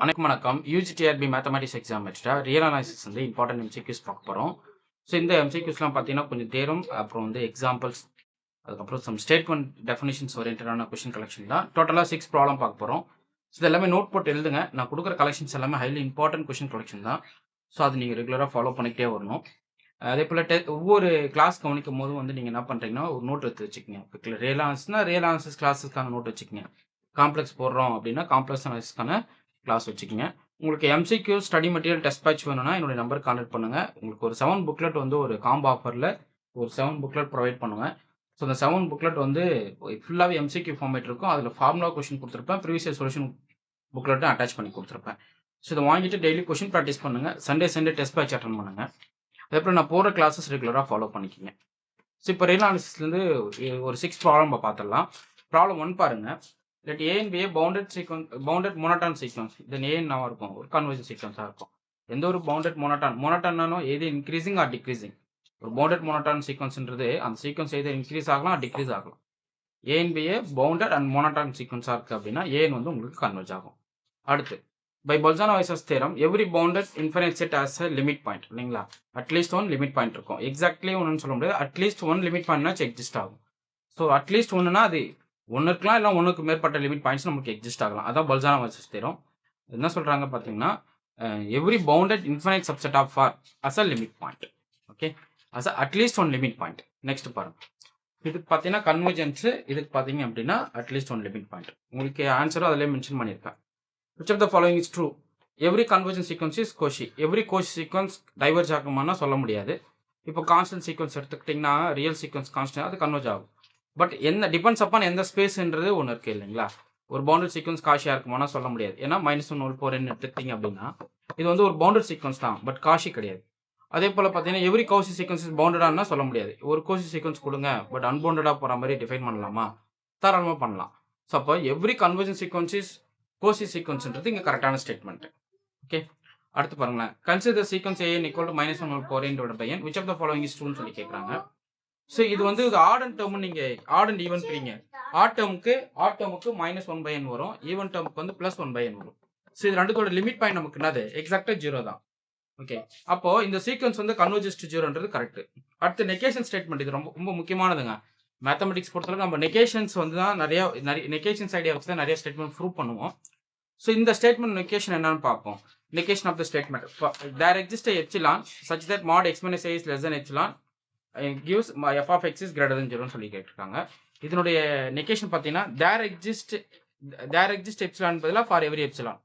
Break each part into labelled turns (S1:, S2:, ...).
S1: அனைக்கும் வணக்கம். UGTRB mathematics exam வச்சுட்டா real analysis வந்து இம்பார்ட்டன்ட் எம்சிக்யூஸ் பார்க்க போகிறோம். ஸோ இந்த எம்சிக்யூஸ்லாம் பார்த்தீங்கன்னா கொஞ்சம் தேரும், அப்புறம் வந்து எக்ஸாம்பிள்ஸ், அதுக்கப்புறம் சம் ஸ்டேட்மெண்ட் டெஃபினிஷன்ஸ் ஓரியன்டான கொஷின் கலெக்ஷன் தான். டோட்டலாக 6 ப்ராப்ளம் பார்க்க போகிறோம். ஸோ இது எல்லாமே நோட் போட்டு எழுதுங்க. நான் கொடுக்குற கலெக்ஷன்ஸ் எல்லாமே ஹைலி இம்பார்ட்டன்ட் கொஷின் கலெக்ஷன் தான். ஸோ அது நீங்கள் ரெகுலராக ஃபாலோ பண்ணிக்கிட்டே வரணும். அதே போல் ஒவ்வொரு கிளாஸ் கவனிக்கும் போதும் வந்து நீங்கள் என்ன பண்ணுறீங்கன்னா ஒரு நோட் எடுத்து வச்சுக்கோங்க. இப்போ ரியல் அனாலிசிஸ்னா ரியல் அனாலிசிஸ் கிளாஸஸ்க்கான நோட் வச்சுக்கோங்க. காம்ப்ளெக்ஸ் போடுறோம் அப்படின்னா காம்ப்ளெக்ஸ் அனாலிசிஸ்க்கான கிளாஸ் வச்சுக்கோங்க. உங்களுக்கு MCQ study material test batch வேணும்னா என்னுடைய நம்பர் கான்டெக்ட் பண்ணுங்கள். உங்களுக்கு ஒரு 7 புக்லெட் வந்து ஒரு காம்போ ஆஃபரில் ஒரு 7 புக்லெட் ப்ரொவைட் பண்ணுவேன். ஸோ அந்த 7 புக்லெட் வந்து ஃபுல்லாகவே எம்சிக்யூ ஃபார்மேட் இருக்கும். அதில் ஃபார்முலா கொஷின் கொடுத்துருப்பேன், ப்ரீவியஸ் இயர் சொல்யூஷன் புக்லெட்டும் அட்டாச் பண்ணி கொடுத்துருப்பேன். ஸோ இதை வாங்கிட்டு டெய்லி கொஷின் ப்ராக்டிஸ் பண்ணுங்கள். சண்டே டெஸ்ட் பேட்ச் அட்டன் பண்ணுங்கள். அதேபோல் நான் போகிற கிளாஸஸ் ரெகுலராக ஃபாலோ பண்ணிக்கிங்க. ஸோ இப்போ ரியல் அனாலிசிஸ்லேருந்து ஒரு 6 ப்ராப்ளம் பார்த்துடலாம். ப்ராப்ளம் 1 பாருங்கள். Let A and B a bounded monotone sequence. Then A என்னவா இருக்கும்? ஒரு convergent sequence இருக்கும். எந்த ஒரு bounded monotone எது increasing or decreasing. ஒரு bounded monotone sequenceன்றது அந்த sequence எது increase ஆகலாம் or decrease ஆகலாம். A and B a bounded and monotone sequence இருக்கு அப்படின்னா A வந்து உங்களுக்கு converge ஆகும். அடுத்து by Bolzano-Weisser's theorem, every bounded infinite set has a limit point. இல்லைங்களா? அட்லீஸ்ட் ஒன் லிமிட் பாயிண்ட் இருக்கும். எக்ஸாக்ட்லி ஒன்றுன்னு சொல்ல முடியாது. அட்லீஸ்ட் ஒன் லிமிட் பாயிண்ட்னாச்சு எக்ஸிஸ்ட் ஆகும். ஸோ அட்லீஸ்ட் ஒன்றுனா அது ஒன்று இருக்கலாம், இல்லை ஒன்றுக்கு மேற்பட்ட லிமிட் பாயிண்ட்ஸ் நமக்கு எக்ஸிஸ்ட் ஆகலாம். அதான் பல்சானோ-வைசர்ஸ் தியரம். என்ன சொல்கிறாங்க பார்த்தீங்கன்னா, every bounded infinite subset of R has a limit point. Okay, has at least one limit point. Next பாருங்க, இதுக்கு பார்த்தீங்கன்னா கன்வர்ஜென்ஸ், இதுக்கு பார்த்தீங்க அப்படின்னா அட்லீஸ்ட் ஒன் லிமிட் பாயிண்ட். உங்களுக்கு ஆன்சரும் அதிலே மென்ஷன் பண்ணியிருப்பேன். Which of the following is true? Every convergent sequence is Cauchy. Every Cauchy sequence diverge ஆகுமானா சொல்ல முடியாது. இப்போ கான்ஸ்டன்ட் சீக்வன்ஸ் எடுத்துக்கிட்டிங்கன்னா ரியல் சீக்வன்ஸ் கான்ஸ்டன்ட் அது கன்வர்ஜ் ஆகும். பட் என்ன டிபெண்ட்ஸ் அப்பான் எந்த ஸ்பேஸ்ன்றது ஒன்று இருக்குது இல்லைங்களா? ஒரு பவுண்டட் சீக்வன்ஸ் காஷியாக இருக்குமானா சொல்ல முடியாது. ஏன்னா -1 எடுத்துக்கிட்டிங்க அப்படின்னா இது வந்து ஒரு பவுண்டட் சீக்வன்ஸ் தான், பட் காஷி கிடையாது. அதே போல் பார்த்தீங்கன்னா எவ்ரி கௌசி சீக்வன்ஸ் இஸ் பவுண்டடானா சொல்ல முடியாது. ஒரு கௌசி சீக்வன்ஸ் கொடுங்க பட் அன்பவுண்டடாக போகிற மாதிரி டிஃபைன் பண்ணலாமா? தாராளமாக பண்ணலாம். ஸோ அப்போ every convergent sequence is Cauchy சீக்வன்ஸ்ன்றது இங்கே கரெக்டான ஸ்டேட்மெண்ட். ஓகே, அடுத்து பாருங்களேன். Consider sequence n equal to -1/n which of the following is ட்ரூன்னு சொல்லி கேட்குறாங்க. ஸோ இது வந்து ஆட் அண்ட் டேர்ம், நீங்கள் ஆட் அண்ட் ஈவன் பிரிங்க. ஆட் டேர்முக்கு -1/n வரும், ஈவன் டேர்முக்கு வந்து +1/n வரும். ஸோ இது ரெண்டுத்தோட லிமிட் பாயிண்ட் நமக்கு என்னது? எக்ஸாக்டாக 0 தான். ஓகே, அப்போ இந்த சீக்வன்ஸ் வந்து கன்வர்ஜஸ் டு 0ன்றது கரெக்ட். அடுத்து நெகேஷன் ஸ்டேட்மெண்ட், இது ரொம்ப ரொம்ப முக்கியமானதுங்க. மேத்தமெட்டிக்ஸ் பொறுத்தவரை நம்ம நெகேஷன்ஸ் வந்து தான் நிறைய நெகேஷன்ஸ் ஐடியா வச்சு தான் நிறைய ஸ்டேட்மெண்ட் ப்ரூவ் பண்ணுவோம். ஸோ இந்த ஸ்டேட்மெண்ட் நெகேஷன் என்னன்னு பார்ப்போம். Negation of the statement, there exist epsilon such that mod x minus a is less than epsilon gives f of x is greater than 0ன்னு சொல்லி கேட்டிருக்காங்க. இதனுடைய நெகேஷன் பார்த்தீங்கன்னா தேர் எக்ஸிஸ்ட் எப்சிலான் பதிலாக for every epsilon.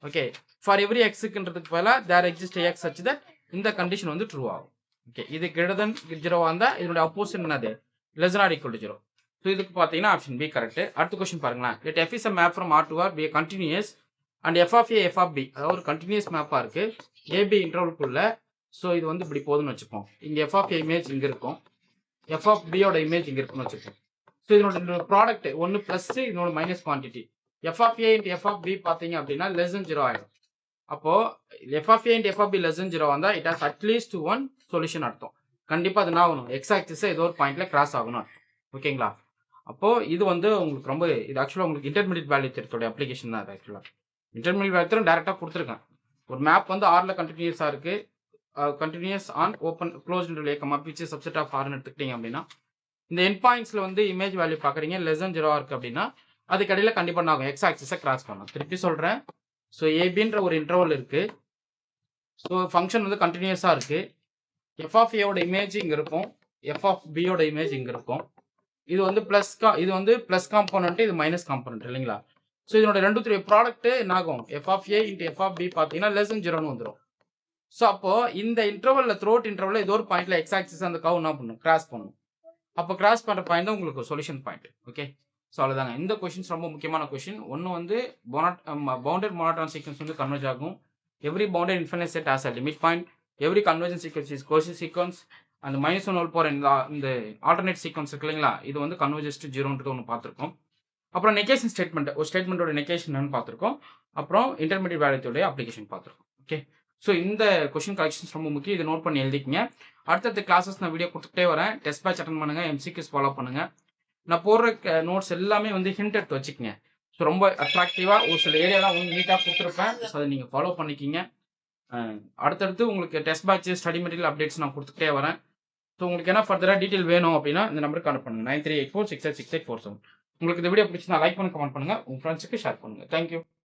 S1: Okay, for every எக்ஸுக்குன்றதுக்கு பதிலாக there exist x such that இந்த condition வந்து ட்ரூ ஆகும். ஓகே, இது greater than 0 இருந்தால் இதனுடைய அப்போசிட் என்னது? less than or equal to 0. So இதுக்கு பார்த்தீங்கன்னா ஆப்ஷன் பி கரெக்ட். அடுத்த கொஸ்டின் பாருங்களேன். let f is a map from R to R be a continuous and f of a f of b, அதாவது ஒரு continuous மேப்பாக இருக்கு AB இன்டர்வலுக்குள்ள. So இது வந்து இப்படி போதுன்னு வச்சுப்போம். இங்கே f of a இமேஜ் இங்கே இருக்கும், f of b யோட இமேஜ் இங்கே இருக்குன்னு வச்சுப்போம். ஸோ இதனோட ப்ராடக்ட் ஒன்று ப்ளஸ் இதனோட minus quantity f of a into f of b பார்த்தீங்க அப்படின்னா less than 0 ஆயிடும். அப்போ f of a into f of b less than 0 வந்தால் it has at least one solution அர்த்தம். கண்டிப்பாக அது என்ன ஆகணும்? எக்ஸ் ஆக்சிஸை ஏதோ ஒரு பாயிண்ட்ல கிராஸ் ஆகணும். ஓகேங்களா? அப்போ இது வந்து உங்களுக்கு ரொம்ப இது ஆக்சுவலாக உங்களுக்கு இன்டர்மீடியட் வேல்யூ தியரத்தோட அப்ளிகேஷன் தான். அது ஆக்சுவலாக இன்டர்மீடியட் வேல்யூ தியரம் டேரெக்டாக கொடுத்துருக்கேன். ஒரு மேப் வந்து ஆர்ல கண்டினியூஸாக இருக்கு, continuous on open close interval a which subset of ஆர்னு எடுத்துக்கிட்டீங்க அப்படின்னா இந்த என் பாயிண்ட்ஸ்ல வந்து இமேஜ் வேல்யூ பார்க்குறீங்க லெஸ் than 0 இருக்கு அப்படின்னா அதுக்கு இடையில கண்டிப்பாக ஆகும் எக்ஸ் ஆக்சிஸை கிராஸ் பண்ணணும். திருப்பி சொல்கிறேன். ஸோ ஏபின்ற ஒரு இன்டர்வல் இருக்கு. ஸோ ஃபங்க்ஷன் வந்து கண்டினியூஸாக இருக்கு. f of a யோட இமேஜ் இங்கே இருக்கும், f of b யோட இமேஜ் இங்கே இருக்கும். இது வந்து ப்ளஸ் காம்போனன்ட், இது மைனஸ் காம்போனன்ட் இல்லைங்களா? ஸோ இதனோட ரெண்டுத்துடைய ப்ராடக்ட் என்ன ஆகும்? f of a into f of b பார்த்தீங்கன்னா less than 0ன்னு வந்துடும். ஸோ அப்போ இந்த இன்டர்வல்ல த்ரோட் இன்டர்வல்ல ஏதோ ஒரு பாயிண்ட்ல எக்ஸ் ஆக்சிஸ் அந்த கவ் என்ன பண்ணும்? கிராஸ் பண்ணும். அப்போ கிராஸ் பண்ணுற பாயிண்ட் தான் உங்களுக்கு சொல்யூஷன் பாயிண்ட். ஓகே, ஸோ அவ்வளோதாங்க. இந்த கொஷின்ஸ் ரொம்ப முக்கியமான கொஷின். ஒன்று வந்து பவுண்டட் மோனோட்டான் சீக்வன்ஸ் வந்து கன்வர்ஜ் ஆகும். Every bounded infinite set has a limit point. Every convergent sequence is Kosi sequence. அந்த -1 போகிற இந்த ஆல்டர்னேட் சீக்வன்ஸ் இருக்கு இல்லைங்களா? இது வந்து கன்வர்ஜஸ் டு 0ன்றது ஒன்று பார்த்துருக்கோம். அப்புறம் நெகேஷன் ஸ்டேட்மெண்ட், ஒரு ஸ்டேட்மெண்ட்டோட நெகேஷன் பார்த்துருக்கோம். அப்புறம் இன்டர்மீடியட் வேல்யூத்தோட அப்ளிகேஷன் பார்த்துருக்கோம். ஓகே, ஸோ இந்த கொஷின் கலெக்ஷன்ஸ் ரொம்ப முக்கியம். இதை நோட் பண்ணி எழுதிக்கங்க. அடுத்தடுத்த கிளாஸஸ் நான் வீடியோ கொடுத்துட்டே வரேன். டெஸ்ட் பேட்ச் அட்டன் பண்ணுங்க, எம்சிக்யூஸ் ஃபாலோ பண்ணுங்க. நான் போடுற நோட்ஸ் எல்லாமே வந்து ஹிண்ட் எடுத்து வச்சுக்கங்க. ஸோ ஸோ ரொம்ப அட்ராக்டிவாக ஒரு சில ஏரியாலாம் வந்து நீட்டாக கொடுத்துருப்பேன். ஸோ அதை நீங்கள் ஃபாலோ பண்ணிக்கிங்க. அடுத்தடுத்து உங்களுக்கு test batch, study material updates நான் கொடுத்துட்டே வரேன். ஸோ உங்களுக்கு என்ன ஃபர்தராக டீட்டெயில் வேணும் அப்படின்னா இந்த நம்பருக்கு கான்டக்ட் பண்ணுங்கள். 9384686847. உங்களுக்கு இந்த வீடியோ பிடிச்சிருந்தா லைக் பண்ணி கமெண்ட் பண்ணுங்கள். உங்கள் ஃப்ரெண்ட்ஸுக்கு ஷேர் பண்ணுங்கள். தேங்க்யூ.